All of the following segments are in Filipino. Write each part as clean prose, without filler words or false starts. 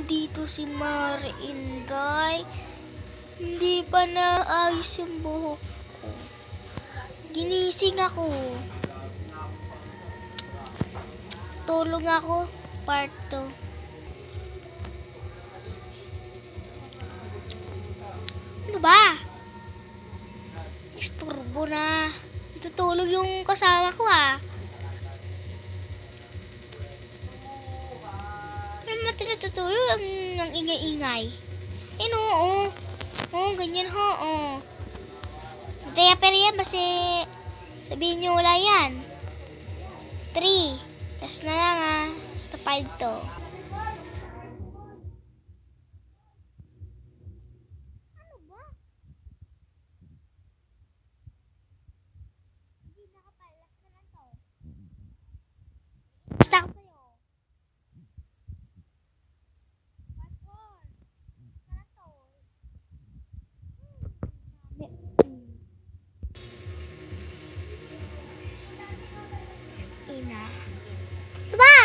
Dito si Mare Inday. Hindi pa naayos yung buhok ko. Ginising ako. Tulog ako, part 2. Ano ba? Isturbo na. Tutulog yung kasama ko Ano naman natutulog ang ingay-ingay? Oo. Ganyan Mataya pero yan kasi sabihin nyo wala yan. 3. Tas na lang Basta 5 to. Ano ba? Hindi nakapalas na lang to. Basta ako sa'yo. Passport. Sana to. Ina. Ano ba?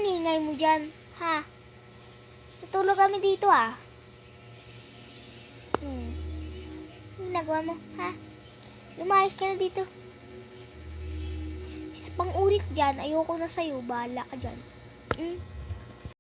Ingay mo dyan, ha? Tutulog kami dito, Ano nagawa mo, ha? Lumayas ka na dito. Isa pang ulit dyan, ayoko na sa'yo, bahala ka dyan.